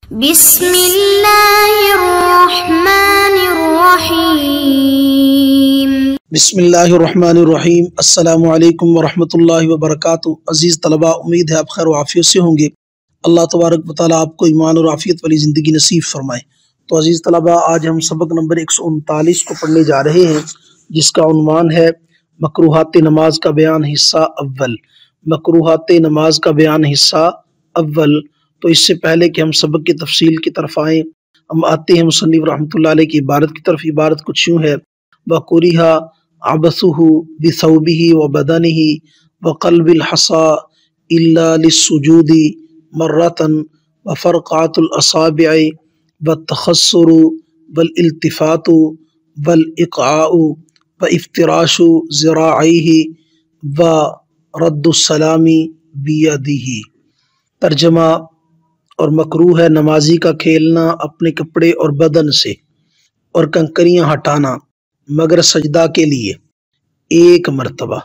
بسم اللہ الرحمن الرحیم۔ بسم اللہ الرحمن الرحیم۔ السلام علیکم ورحمۃ اللہ وبرکاتہ۔ عزیز طلباء، امید ہے آپ خیر و عافیت سے ہوں گے۔ اللہ تبارک و تعالیٰ آپ کو ایمان اور عافیت والی زندگی نصیب فرمائے۔ تو عزیز طلباء، آج ہم سبق نمبر 139 کو پڑھنے جا رہے ہیں، جس کا عنوان ہے مکروہات نماز کا بیان حصہ اول۔ مکروہات نماز کا بیان حصہ اول۔ تو اس سے پہلے کہ ہم سبق کی تفصیل کی طرف آئیں، ہم آتے ہیں مصنف رحمۃ اللہ علیہ کی عبارت کی طرف۔ عبارت کچھ یوں ہے: وَقُرِهَ عَبَثُهُ بِثَوْبِهِ وَبَدَنِهِ وَقَلْبِ الْحَصَى إِلَّا لِلسُّجُودِ مَرَّةً وَفَرْقَعَةُ الْأَصَابِعِ وَالتَّخَصُّرُ وَالِالْتِفَاتُ وَالْإِقْعَاءُ وَإِفْتِرَاشُ ذِرَاعَيْهِ وَرَدُّ السَّلَامِ بِيَدِهِ۔ ترجمہ: اور مکروہ ہے نمازی کا کھیلنا اپنے کپڑے اور بدن سے، اور کنکریاں ہٹانا مگر سجدہ کے لیے ایک مرتبہ،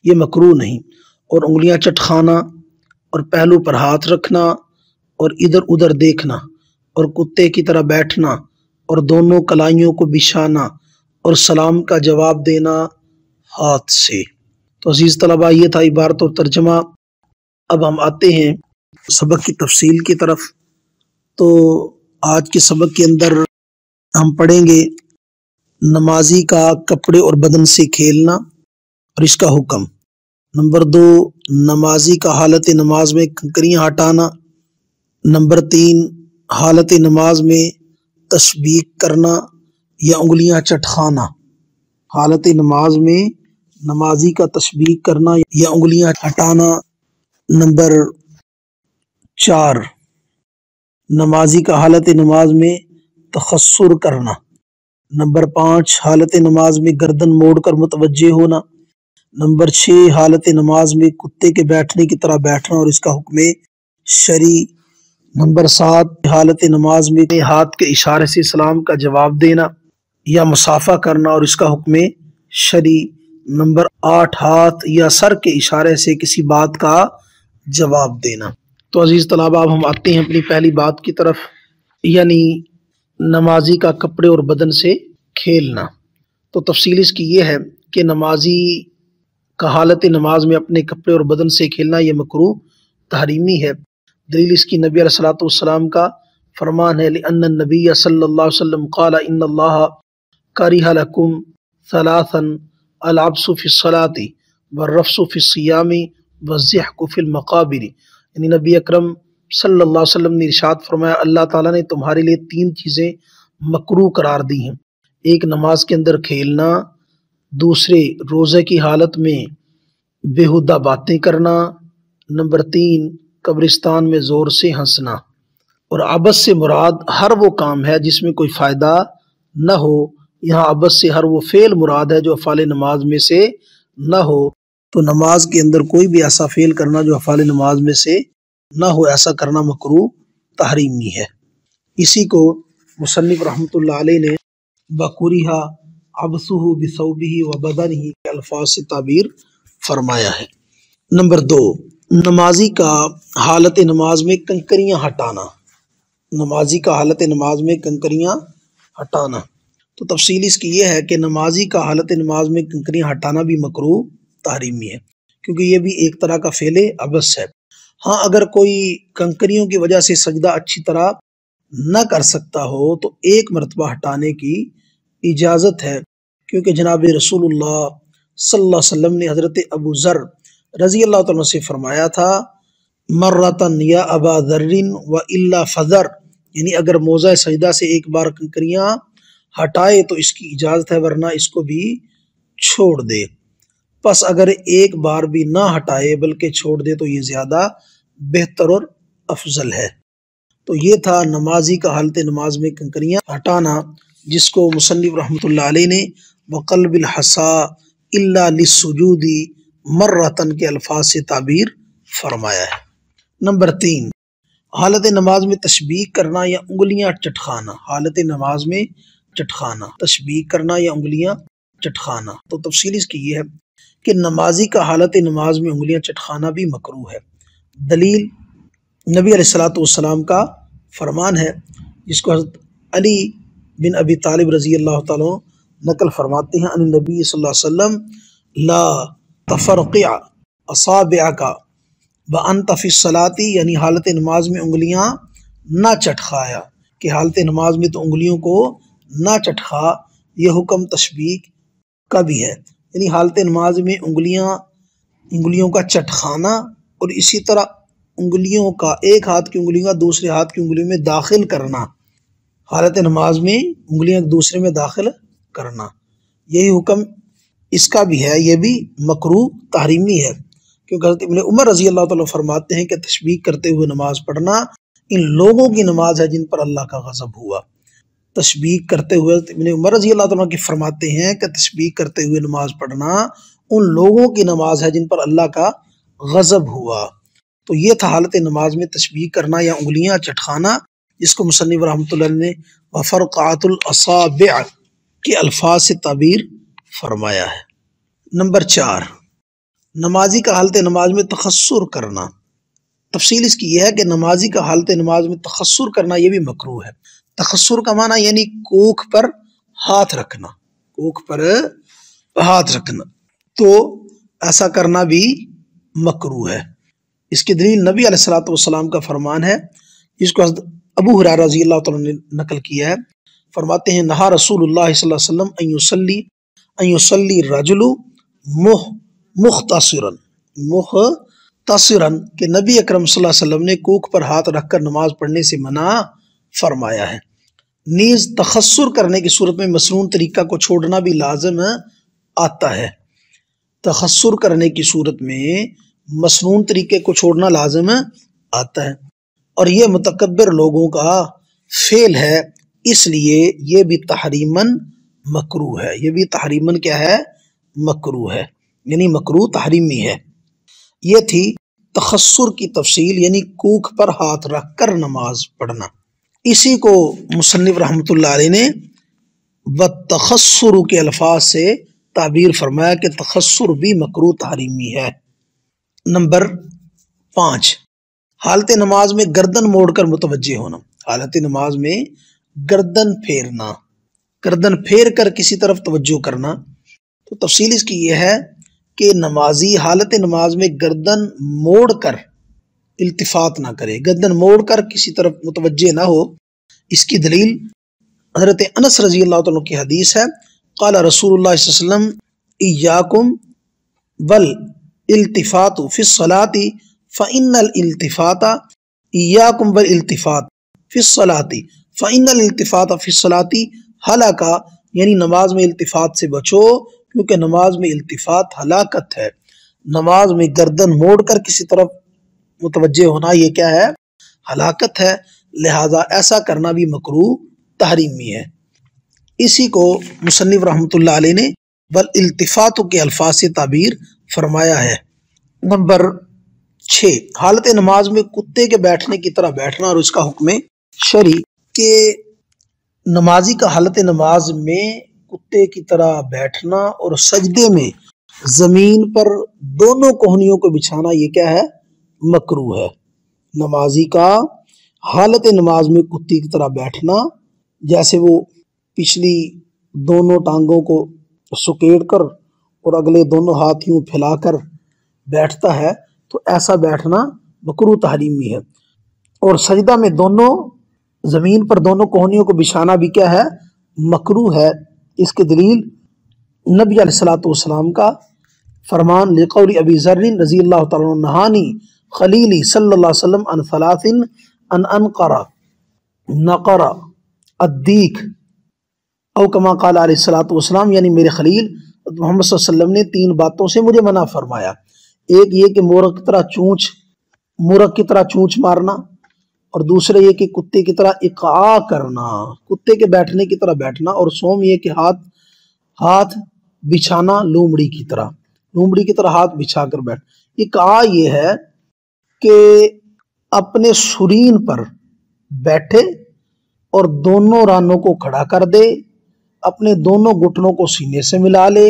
یہ مکروہ نہیں، اور انگلیاں چٹخانا اور پہلو پر ہاتھ رکھنا اور ادھر ادھر دیکھنا اور کتے کی طرح بیٹھنا اور دونوں کلائیوں کو بچھانا اور سلام کا جواب دینا ہاتھ سے۔ تو عزیز طلباء، یہ تھا عبارت اور ترجمہ۔ اب ہم آتے ہیں سبق کی تفصیل کی طرف۔ تو آج کے سبق کے اندر ہم پڑھیں گے نمازی کا کپڑے اور بدن سے کھیلنا اور اس کا حکم۔ نمبر 2، نمازی کا حالت نماز میں کنکریاں ہٹانا۔ نمبر 3، حالت نماز میں تشبیک کرنا یا انگلیاں چٹخانا۔ حالت نماز میں نمازی کا تشبیک کرنا یا انگلیاں ہٹانا۔ نمبر 4، نمازی کا حالت نماز میں تخصر کرنا۔ نمبر 5، حالت نماز میں گردن موڑ کر متوجہ ہونا۔ نمبر 6، حالت نماز میں کتے کے بیٹھنے کی طرح بیٹھنا اور اس کا حکم شرعی۔ نمبر 7، حالت نماز میں ہاتھ کے اشارے سے سلام کا جواب دینا یا مصافحہ کرنا اور اس کا حکم شرعی۔ نمبر 8، ہاتھ یا سر کے اشارے سے کسی بات کا جواب دینا۔ تو عزیز طلباء، اب ہم آتے ہیں اپنی پہلی بات کی طرف، یعنی نمازی کا کپڑے اور بدن سے کھیلنا۔ تو تفصیل اس کی یہ ہے کہ نمازی کا حالت نماز میں اپنے کپڑے اور بدن سے کھیلنا یہ مکروہ تحریمی ہے۔ دلیل اس کی نبی علیہ الصلوۃ والسلام کا فرمان ہے: لأن النبی صلی اللہ علیہ وسلم قال ان اللہ کرہ لکم ثلاثا العبث فی الصلاۃ والرفث فی الصیام والضحک فی المقابر۔ یعنی نبی اکرم صلی اللہ علیہ وسلم نے ارشاد فرمایا، اللہ تعالیٰ نے تمہارے لیے 3 چیزیں مکروہ قرار دی ہیں: ایک نماز کے اندر کھیلنا، دوسرے روزے کی حالت میں بیہودہ باتیں کرنا، نمبر 3 قبرستان میں زور سے ہنسنا۔ اور عبث سے مراد ہر وہ کام ہے جس میں کوئی فائدہ نہ ہو۔ یہاں عبث سے ہر وہ فعل مراد ہے جو افعال نماز میں سے نہ ہو۔ تو نماز کے اندر کوئی بھی ایسا فعل کرنا جو افعال نماز میں سے نہ ہو، ایسا کرنا مکروہ تحریمی ہے۔ اسی کو مصنف رحمۃ اللہ علیہ نے وَقُرِهَ عَبْثُهُ بِثَوْبِهِ وَبَدَنِهِ کے الفاظ سے تعبیر فرمایا ہے۔ نمبر 2، نمازی کا حالت نماز میں کنکریاں ہٹانا۔ نمازی کا حالت نماز میں کنکریاں ہٹانا۔ تو تفصیل اس کی یہ ہے کہ نمازی کا حالت نماز میں کنکریاں ہٹانا بھی مکروہ تحریمی ہے، کیونکہ یہ بھی ایک طرح کا فعل عبث ہے۔ ہاں، اگر کوئی کنکریوں کی وجہ سے سجدہ اچھی طرح نہ کر سکتا ہو تو ایک مرتبہ ہٹانے کی اجازت ہے، کیونکہ جناب رسول اللہ صلی اللہ علیہ وسلم نے حضرت ابو ذر رضی اللہ تعالیٰ سے فرمایا تھا: مرتن یا ابا ذر و الا فذر، یعنی اگر موضع سجدہ سے ایک بار کنکریاں ہٹائے تو اس کی اجازت ہے، ورنہ اس کو بھی چھوڑ دے۔ پس اگر ایک بار بھی نہ ہٹائے بلکہ چھوڑ دے تو یہ زیادہ بہتر اور افضل ہے۔ تو یہ تھا نمازی کا حالت نماز میں کنکریاں ہٹانا، جس کو مصنف رحمۃ اللہ علیہ نے وَقَلْبِ الْحَصَى إِلَّا لِلسُّجُودِ مَرَّةً کے الفاظ سے تعبیر فرمایا ہے۔ نمبر 3، حالت نماز میں تشبیک کرنا یا انگلیاں چٹخانا۔ حالت نماز میں چٹخانا، تشبیک کرنا یا انگلیاں چٹخانا۔ تو تفصیل اس کی یہ ہے کہ نمازی کا حالت نماز میں انگلیاں چٹخانا بھی مکروہ ہے۔ دلیل نبی علیہ الصلوۃ والسلام کا فرمان ہے جس کو حضرت علی بن ابی طالب رضی اللہ تعالیٰ نقل فرماتے ہیں، ان نبی صلی اللہ علیہ وسلم لا تفرقع اصابعک وانت فی الصلاۃ، یعنی حالت نماز میں انگلیاں نہ چٹخایا، کہ حالت نماز میں تو انگلیوں کو نہ چٹخا، یہ حکم تشبیہ کا بھی ہے، یعنی حالت نماز میں انگلیوں کا چٹخانا اور اسی طرح انگلیوں کا ایک ہاتھ کی انگلیوں کا دوسرے ہاتھ کی انگلیوں میں داخل کرنا، حالت نماز میں انگلیاں ایک دوسرے میں داخل کرنا، یہی حکم اس کا بھی ہے، یہ بھی مکروہ تحریمی ہے، کیونکہ حضرت ابن عمر رضی اللہ تعالیٰ فرماتے ہیں کہ تشبیہ کرتے ہوئے نماز پڑھنا ان لوگوں کی نماز ہے جن پر اللہ کا غضب ہوا۔ تشبیہ کرتے ہوئے حضرت ابن عمر رضی اللہ تعالیٰ کی فرماتے ہیں کہ تشبیہ کرتے ہوئے نماز پڑھنا ان لوگوں کی نماز ہے جن پر اللہ کا غضب ہوا۔ تو یہ تھا حالت نماز میں تشبیہ کرنا یا انگلیاں چٹخانا، جس کو مصنف رحمۃ اللہ نے وفرقعۃ الاصابع کے الفاظ سے تعبیر فرمایا ہے۔ نمبر 4، نمازی کا حالت نماز میں تخسر کرنا۔ تفصیل اس کی یہ ہے کہ نمازی کا حالت نماز میں تخسر کرنا یہ بھی مکروہ ہے۔ تخسر کا معنی یعنی کوکھ پر ہاتھ رکھنا، کوکھ پر ہاتھ رکھنا، تو ایسا کرنا بھی مکروہ ہے۔ اس کی دلیل نبی علیہ الصلوۃ والسلام کا فرمان ہے، جس کو حضرت ابو ہریرہ رضی اللہ تعالیٰ نے نقل کیا ہے، فرماتے ہیں نہا رسول اللہ صلی اللہ علیہ وسلم ان یصلی الرجل مختصرا، کہ نبی اکرم صلی اللہ علیہ وسلم نے کوکھ پر ہاتھ رکھ کر نماز پڑھنے سے منع فرمایا ہے۔ نیز تخسر کرنے کی صورت میں مسنون طریقہ کو چھوڑنا بھی لازم آتا ہے۔ تخسر کرنے کی صورت میں مسنون طریقے کو چھوڑنا لازم آتا ہے، اور یہ متکبر لوگوں کا فعل ہے، اس لیے یہ بھی تحریماً مکروہ ہے، یہ بھی تحریماً کیا ہے؟ مکروہ ہے، یعنی مکروہ تحریمی ہے۔ یہ تھی تخسر کی تفصیل، یعنی کوکھ پر ہاتھ رکھ کر نماز پڑھنا۔ اسی کو مصنف رحمۃ اللہ علیہ نے بتخسر کے الفاظ سے تعبیر فرمایا کہ تخسر بھی مکروہ تحریمی ہے۔ نمبر 5، حالت نماز میں گردن موڑ کر متوجہ ہونا۔ حالت نماز میں گردن پھیرنا، گردن پھیر کر کسی طرف توجہ کرنا، تو تفصیل اس کی یہ ہے کہ نمازی حالت نماز میں گردن موڑ کر التفات نہ کرے، گردن موڑ کر کسی طرف متوجہ نہ ہو۔ اس کی دلیل حضرت انس رضی اللہ تعالیٰ کی حدیث ہے، قال رسول اللہ صلی اللہ علیہ وسلم ایاکم والالتفات فی الصلاۃ فإن الالتفات ایاکم والالتفات فی الصلاۃ فإن الالتفات فی الصلاۃ ہلاکا، یعنی نماز میں التفات سے بچو کیونکہ نماز میں التفات ہلاکت ہے۔ نماز میں گردن موڑ کر کسی طرف متوجہ ہونا یہ کیا ہے؟ ہلاکت ہے، لہذا ایسا کرنا بھی مکروہ تحریمی ہے۔ اسی کو مصنف رحمۃ اللہ علیہ نے والالتفات کے الفاظ سے تعبیر فرمایا ہے۔ نمبر 6، حالت نماز میں کتے کے بیٹھنے کی طرح بیٹھنا اور اس کا حکم شرعی، کہ نمازی کا حالت نماز میں کتے کی طرح بیٹھنا اور سجدے میں زمین پر دونوں کوہنیوں کو بچھانا یہ کیا ہے؟ مکروہ ہے۔ نمازی کا حالت نماز میں کتے کی طرح بیٹھنا، جیسے وہ پچھلی دونوں ٹانگوں کو سکیڑ کر اور اگلے دونوں ہاتھ یوں پھیلا کر بیٹھتا ہے، تو ایسا بیٹھنا مکروہ تحریمی ہے۔ اور سجدہ میں دونوں زمین پر دونوں کوہنیوں کو بچھانا بھی کیا ہے؟ مکروہ ہے۔ اس کی دلیل نبی علیہ الصلوۃ والسلام کا فرمان لقول ابی ذر رضی اللہ تعالیٰ عنہ نہانی خلیلی صلی اللہ علیہ وسلم عن ثلاث ان انقر نقر الدیک او کما قال علیہ الصلوۃ والسلام، یعنی میرے خلیل محمد صلی اللہ علیہ وسلم نے 3 باتوں سے مجھے منع فرمایا۔ ایک یہ کہ مورغ کی طرح چونچ مارنا، اور دوسرے یہ کہ کتے کی طرح اقعاء کرنا، کتے کے بیٹھنے کی طرح بیٹھنا، اور سوم یہ کہ ہاتھ بچھانا لومڑی کی طرح ہاتھ بچھا کر بیٹھ۔ اقعاء یہ ہے کہ اپنے سرین پر بیٹھے اور دونوں رانوں کو کھڑا کر دے، اپنے دونوں گھٹنوں کو سینے سے ملا لے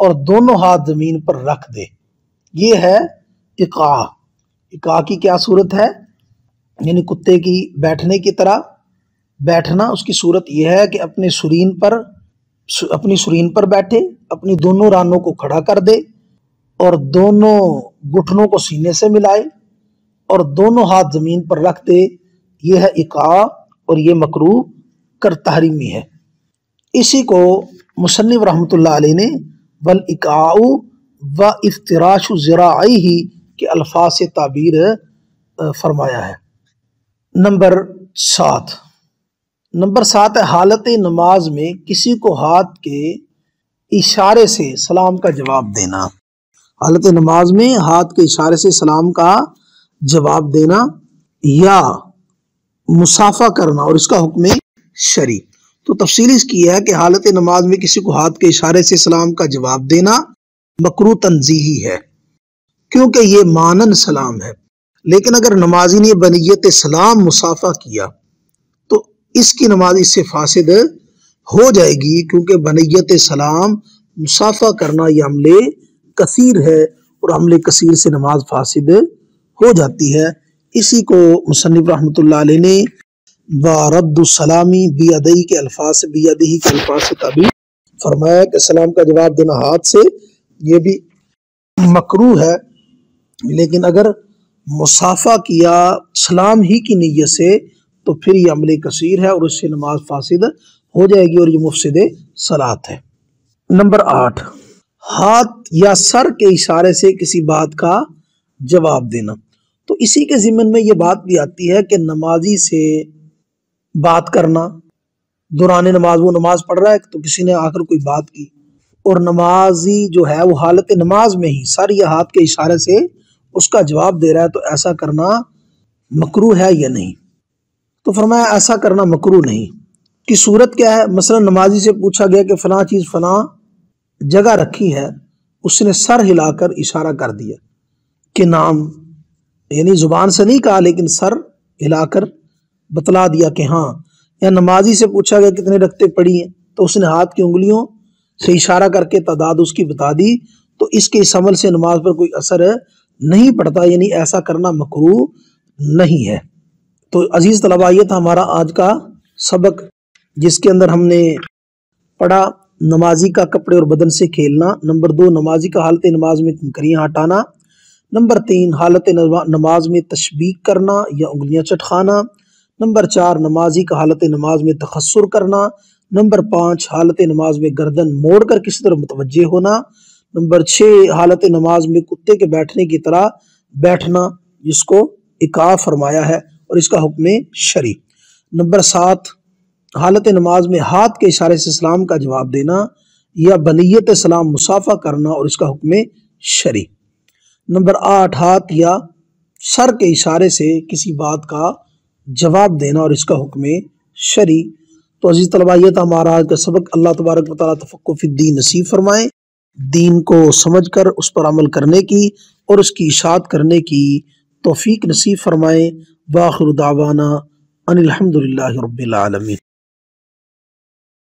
اور دونوں ہاتھ زمین پر رکھ دے، یہ ہے اقعاء۔ اقعاء کی کیا صورت ہے؟ یعنی کتے کی بیٹھنے کی طرح بیٹھنا، اس کی صورت یہ ہے کہ اپنی سرین پر بیٹھے، اپنی دونوں رانوں کو کھڑا کر دے اور دونوں گھٹنوں کو سینے سے ملائے اور دونوں ہاتھ زمین پر رکھ دے. یہ ہے اقاع اور یہ مکروہ کر تحریمی ہے. اسی کو مصنف رحمۃ اللہ علیہ نے والاقاع و افتراش ذراعیہ کے الفاظ سے تعبیر فرمایا ہے. نمبر 7 ہے حالت نماز میں کسی کو ہاتھ کے اشارے سے سلام کا جواب دینا. حالت نماز میں ہاتھ کے اشارے سے سلام کا جواب دینا یا مصافحہ کرنا اور اس کا حکم شرعی. تو تفصیل اس کی ہے کہ حالت نماز میں کسی کو ہاتھ کے اشارے سے سلام کا جواب دینا مکروہ تنزیہی ہے کیونکہ یہ مانن سلام ہے. لیکن اگر نمازی نے بنیت سلام مصافحہ کیا تو اس کی نماز اس سے فاسد ہو جائے گی کیونکہ بنیت سلام مصافحہ کرنا یہ عمل کثیر ہے اور عمل کثیر سے نماز فاسد ہو جاتی ہے. اسی کو مصنف رحمۃ اللہ علیہ نے رد السلامی بیدہی کے الفاظ سے تعبیر فرمایا کہ سلام کا جواب دینا ہاتھ سے یہ بھی مکروہ ہے، لیکن اگر مصافحہ کیا سلام ہی کی نیت سے تو پھر یہ عمل کثیر ہے اور اس سے نماز فاسد ہو جائے گی اور یہ مفسد صلاۃ ہے. نمبر 8 ہاتھ یا سر کے اشارے سے کسی بات کا جواب دینا. تو اسی کے ضمن میں یہ بات بھی آتی ہے کہ نمازی سے بات کرنا دوران نماز، وہ نماز پڑھ رہا ہے تو کسی نے آ کر کوئی بات کی اور نمازی جو ہے وہ حالت نماز میں ہی سر یا ہاتھ کے اشارے سے اس کا جواب دے رہا ہے تو ایسا کرنا مکروہ ہے یا نہیں؟ تو فرمایا ایسا کرنا مکروہ نہیں. کی صورت کیا ہے؟ مثلا نمازی سے پوچھا گیا کہ فلاں چیز فلاں جگہ رکھی ہے، اس نے سر ہلا کر اشارہ کر دیا کہ نام، یعنی زبان سے نہیں کہا لیکن سر ہلا کر بتلا دیا کہ ہاں. یا نمازی سے پوچھا گیا کتنے رکعتیں پڑھی ہیں تو اس نے ہاتھ کی انگلیوں سے اشارہ کر کے تعداد اس کی بتا دی تو اس کے اس عمل سے نماز پر کوئی اثر نہیں پڑتا، یعنی ایسا کرنا مکروہ نہیں ہے. تو عزیز طلباء یہ تھا ہمارا آج کا سبق جس کے اندر ہم نے پڑھا نمازی کا کپڑے اور بدن سے کھیلنا. نمبر 2 نمازی کا حالت نماز میں کنکریاں ہٹانا. نمبر 3 حالت نماز میں تشبیک کرنا یا انگلیاں چٹکانا. نمبر 4 نمازی کا حالت نماز میں تخسر کرنا. نمبر 5 حالت نماز میں گردن موڑ کر کسی طرف متوجہ ہونا. نمبر 6 حالت نماز میں کتے کے بیٹھنے کی طرح بیٹھنا جس کو اقاع فرمایا ہے اور اس کا حکم شرعی. نمبر 7 حالت نماز میں ہاتھ کے اشارے سے سلام کا جواب دینا یا بنیت سلام مصافحہ کرنا اور اس کا حکم شرعی. نمبر 8 ہاتھ یا سر کے اشارے سے کسی بات کا جواب دینا اور اس کا حکم شرعی. تو عزیز طلباء یہ تھا ہمارا آج کا سبق. اللہ تبارک و تعالیٰ تفقہ فی الدین نصیب فرمائے، دین کو سمجھ کر اس پر عمل کرنے کی اور اس کی اشاعت کرنے کی توفیق نصیب فرمائے. وآخر دعوانا ان الحمد للہ رب العالمین.